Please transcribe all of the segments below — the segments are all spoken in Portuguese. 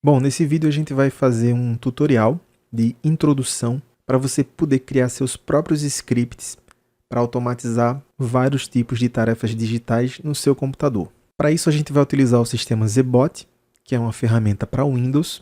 Bom, nesse vídeo a gente vai fazer um tutorial de introdução para você poder criar seus próprios scripts para automatizar vários tipos de tarefas digitais no seu computador. Para isso a gente vai utilizar o sistema Zebot, que é uma ferramenta para Windows.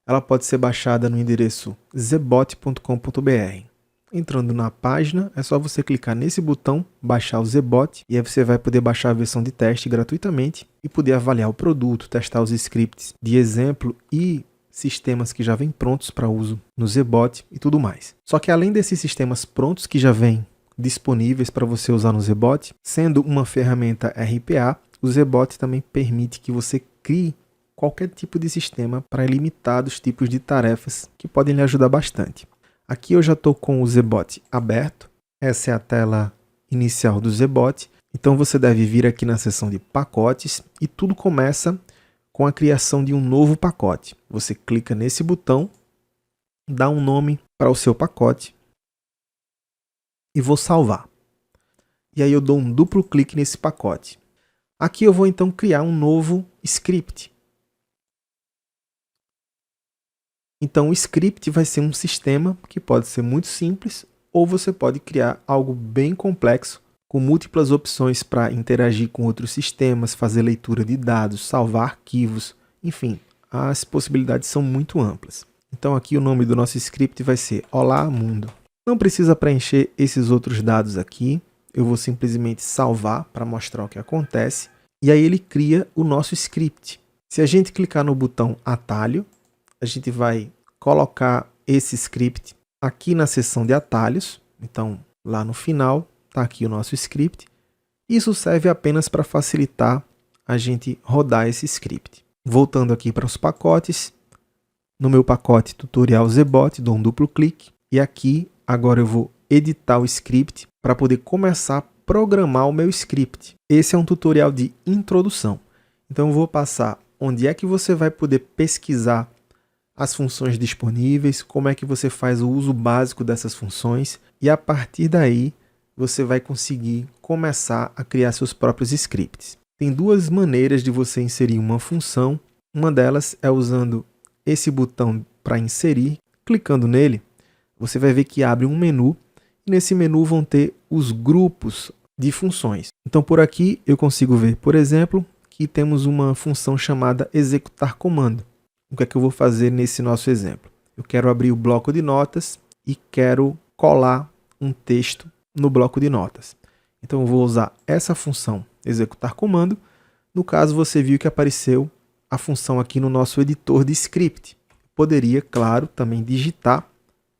Ela pode ser baixada no endereço zebot.com.br. Entrando na página, é só você clicar nesse botão, baixar o Zebot, e aí você vai poder baixar a versão de teste gratuitamente e poder avaliar o produto, testar os scripts de exemplo e sistemas que já vêm prontos para uso no Zebot e tudo mais. Só que além desses sistemas prontos que já vêm disponíveis para você usar no Zebot, sendo uma ferramenta RPA, o Zebot também permite que você crie qualquer tipo de sistema para ilimitados tipos de tarefas que podem lhe ajudar bastante. Aqui eu já estou com o Zebot aberto, essa é a tela inicial do Zebot, então você deve vir aqui na seção de pacotes e tudo começa com a criação de um novo pacote. Você clica nesse botão, dá um nome para o seu pacote e vou salvar. E aí eu dou um duplo clique nesse pacote. Aqui eu vou então criar um novo script. Então o script vai ser um sistema que pode ser muito simples ou você pode criar algo bem complexo com múltiplas opções para interagir com outros sistemas, fazer leitura de dados, salvar arquivos, enfim, as possibilidades são muito amplas. Então aqui o nome do nosso script vai ser Olá Mundo. Não precisa preencher esses outros dados aqui, eu vou simplesmente salvar para mostrar o que acontece e aí ele cria o nosso script. Se a gente clicar no botão atalho, a gente vai colocar esse script aqui na seção de atalhos. Então, lá no final, está aqui o nosso script. Isso serve apenas para facilitar a gente rodar esse script. Voltando aqui para os pacotes, no meu pacote tutorial Zebot, dou um duplo clique. E aqui, agora eu vou editar o script para poder começar a programar o meu script. Esse é um tutorial de introdução. Então, eu vou passar onde é que você vai poder pesquisar as funções disponíveis, como é que você faz o uso básico dessas funções e a partir daí você vai conseguir começar a criar seus próprios scripts. Tem duas maneiras de você inserir uma função, uma delas é usando esse botão para inserir, clicando nele você vai ver que abre um menu e nesse menu vão ter os grupos de funções. Então por aqui eu consigo ver, por exemplo, que temos uma função chamada executar comando. O que é que eu vou fazer nesse nosso exemplo? Eu quero abrir o bloco de notas e quero colar um texto no bloco de notas. Então eu vou usar essa função executar comando. No caso você viu que apareceu a função aqui no nosso editor de script. Poderia, claro, também digitar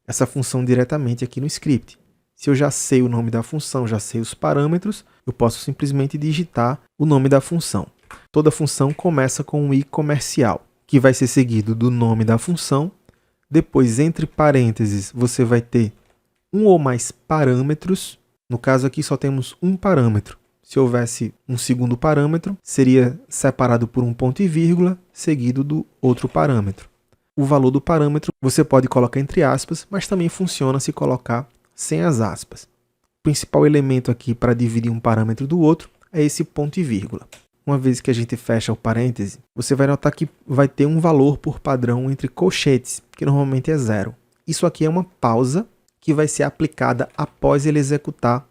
essa função diretamente aqui no script. Se eu já sei o nome da função, já sei os parâmetros, eu posso simplesmente digitar o nome da função. Toda função começa com um i comercial, que vai ser seguido do nome da função. Depois, entre parênteses, você vai ter um ou mais parâmetros. No caso aqui só temos um parâmetro. Se houvesse um segundo parâmetro, seria separado por um ponto e vírgula, seguido do outro parâmetro. O valor do parâmetro você pode colocar entre aspas, mas também funciona se colocar sem as aspas. O principal elemento aqui para dividir um parâmetro do outro é esse ponto e vírgula. Uma vez que a gente fecha o parêntese, você vai notar que vai ter um valor por padrão entre colchetes, que normalmente é 0. Isso aqui é uma pausa que vai ser aplicada após ele executar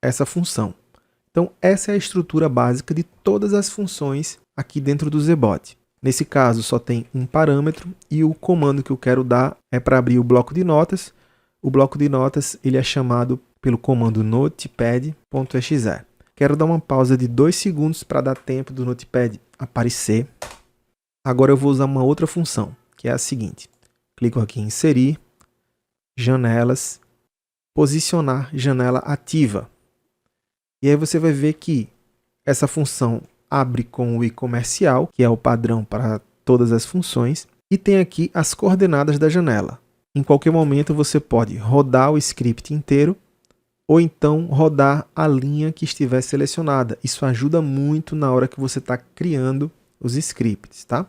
essa função. Então, essa é a estrutura básica de todas as funções aqui dentro do Zebot. Nesse caso, só tem um parâmetro e o comando que eu quero dar é para abrir o bloco de notas. O bloco de notas ele é chamado pelo comando notepad.exe. Quero dar uma pausa de 2 segundos para dar tempo do Notepad aparecer. Agora eu vou usar uma outra função, que é a seguinte. Clico aqui em inserir, janelas, posicionar janela ativa. E aí você vai ver que essa função abre com o i comercial, que é o padrão para todas as funções, e tem aqui as coordenadas da janela. Em qualquer momento você pode rodar o script inteiro ou então rodar a linha que estiver selecionada. Isso ajuda muito na hora que você está criando os scripts, tá?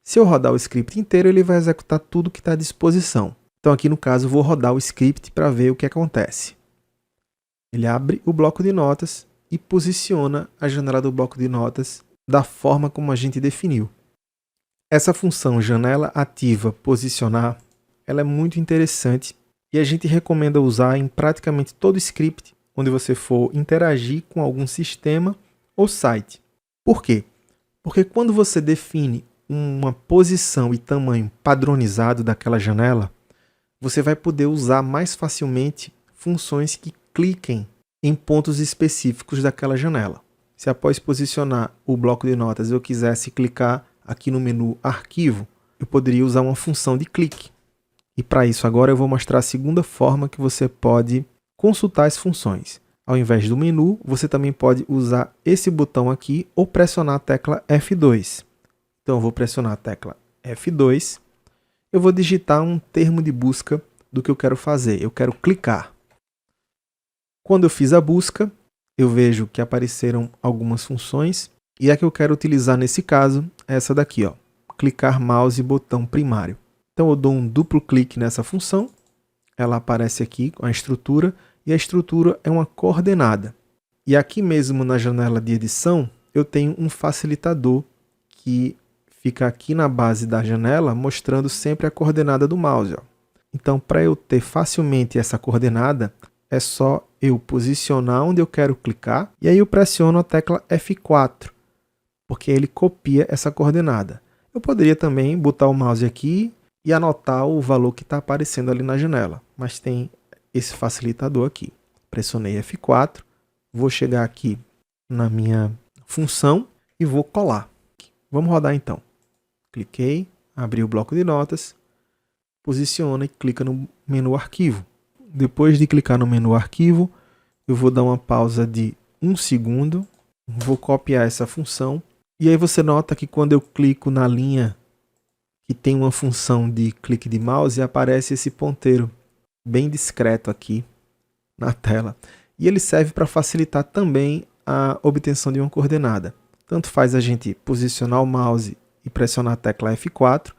Se eu rodar o script inteiro, ele vai executar tudo que está à disposição. Então aqui no caso, eu vou rodar o script para ver o que acontece. Ele abre o bloco de notas e posiciona a janela do bloco de notas da forma como a gente definiu. Essa função janela ativa posicionar, ela é muito interessante e a gente recomenda usar em praticamente todo script onde você for interagir com algum sistema ou site. Por quê? Porque quando você define uma posição e tamanho padronizado daquela janela, você vai poder usar mais facilmente funções que cliquem em pontos específicos daquela janela. Se após posicionar o bloco de notas eu quisesse clicar aqui no menu Arquivo, eu poderia usar uma função de clique. E para isso agora eu vou mostrar a segunda forma que você pode consultar as funções. Ao invés do menu, você também pode usar esse botão aqui ou pressionar a tecla F2. Então eu vou pressionar a tecla F2. Eu vou digitar um termo de busca do que eu quero fazer. Eu quero clicar. Quando eu fiz a busca, eu vejo que apareceram algumas funções. E a que eu quero utilizar nesse caso é essa daqui, ó, clicar mouse botão primário. Então eu dou um duplo clique nessa função. Ela aparece aqui com a estrutura. E a estrutura é uma coordenada. E aqui mesmo na janela de edição, eu tenho um facilitador que fica aqui na base da janela, mostrando sempre a coordenada do mouse. Ó. Então, para eu ter facilmente essa coordenada, é só eu posicionar onde eu quero clicar, e aí eu pressiono a tecla F4, porque ele copia essa coordenada. Eu poderia também botar o mouse aqui e anotar o valor que está aparecendo ali na janela, mas tem esse facilitador aqui. Pressionei F4, vou chegar aqui na minha função e vou colar. Vamos rodar então. Cliquei, abri o bloco de notas, posiciona e clica no menu Arquivo. Depois de clicar no menu Arquivo, eu vou dar uma pausa de 1 segundo, vou copiar essa função, e aí você nota que quando eu clico na linha que tem uma função de clique de mouse, aparece esse ponteiro bem discreto aqui na tela. E ele serve para facilitar também a obtenção de uma coordenada. Tanto faz a gente posicionar o mouse e pressionar a tecla F4,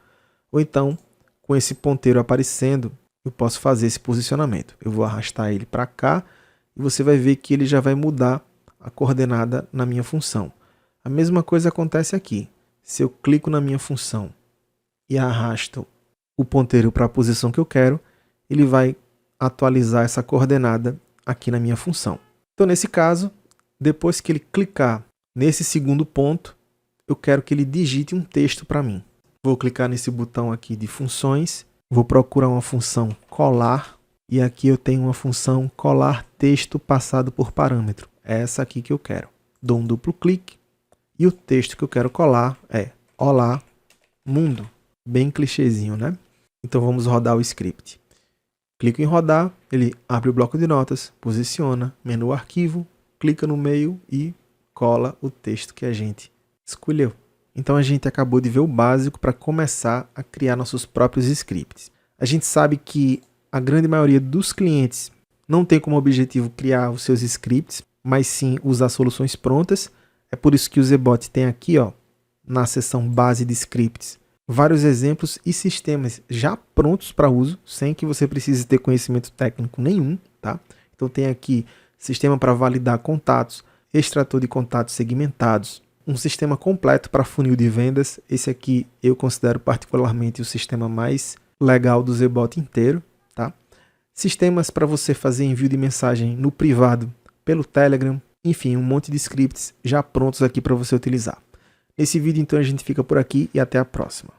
ou então, com esse ponteiro aparecendo, eu posso fazer esse posicionamento. Eu vou arrastar ele para cá e você vai ver que ele já vai mudar a coordenada na minha função. A mesma coisa acontece aqui. Se eu clico na minha função e arrasto o ponteiro para a posição que eu quero, ele vai atualizar essa coordenada aqui na minha função. Então, nesse caso, depois que ele clicar nesse segundo ponto, eu quero que ele digite um texto para mim. Vou clicar nesse botão aqui de funções, vou procurar uma função colar, e aqui eu tenho uma função colar texto passado por parâmetro. É essa aqui que eu quero. Dou um duplo clique, e o texto que eu quero colar é Olá, mundo. Bem clichêzinho, né? Então vamos rodar o script. Clico em rodar, ele abre o bloco de notas, posiciona, menu arquivo, clica no meio e cola o texto que a gente escolheu. Então a gente acabou de ver o básico para começar a criar nossos próprios scripts. A gente sabe que a grande maioria dos clientes não tem como objetivo criar os seus scripts, mas sim usar soluções prontas. É por isso que o Zebot tem aqui, ó, na seção base de scripts, vários exemplos e sistemas já prontos para uso, sem que você precise ter conhecimento técnico nenhum, tá? Então tem aqui sistema para validar contatos, extrator de contatos segmentados, um sistema completo para funil de vendas. Esse aqui eu considero particularmente o sistema mais legal do Zebot inteiro, tá? Sistemas para você fazer envio de mensagem no privado pelo Telegram, enfim, um monte de scripts já prontos aqui para você utilizar. Nesse vídeo, então, a gente fica por aqui e até a próxima.